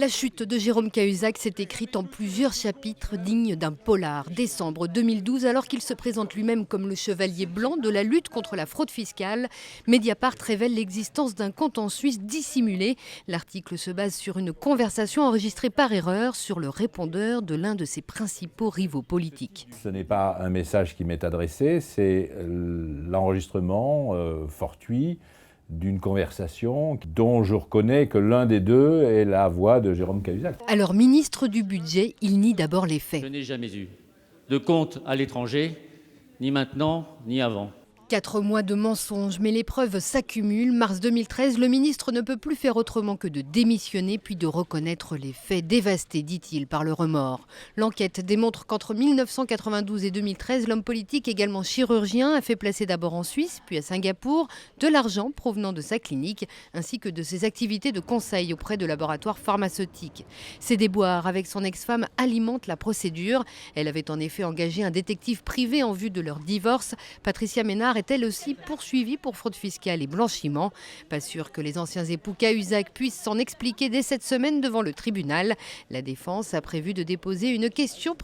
La chute de Jérôme Cahuzac s'est écrite en plusieurs chapitres dignes d'un polar. Décembre 2012, alors qu'il se présente lui-même comme le chevalier blanc de la lutte contre la fraude fiscale, Mediapart révèle l'existence d'un compte en Suisse dissimulé. L'article se base sur une conversation enregistrée par erreur sur le répondeur de l'un de ses principaux rivaux politiques. Ce n'est pas un message qui m'est adressé, c'est l'enregistrement fortuit d'une conversation dont je reconnais que l'un des deux est la voix de Jérôme Cahuzac. Alors, ministre du Budget, il nie d'abord les faits. Je n'ai jamais eu de compte à l'étranger, ni maintenant, ni avant. 4 mois de mensonges, mais les preuves s'accumulent. Mars 2013, le ministre ne peut plus faire autrement que de démissionner puis de reconnaître les faits. Dévasté, dit-il, par le remords. L'enquête démontre qu'entre 1992 et 2013, l'homme politique, également chirurgien, a fait placer d'abord en Suisse, puis à Singapour, de l'argent provenant de sa clinique, ainsi que de ses activités de conseil auprès de laboratoires pharmaceutiques. Ces déboires avec son ex-femme alimentent la procédure. Elle avait en effet engagé un détective privé en vue de leur divorce. Patricia Ménard est elle aussi poursuivie pour fraude fiscale et blanchiment. Pas sûr que les anciens époux Cahuzac puissent s'en expliquer dès cette semaine devant le tribunal. La défense a prévu de déposer une question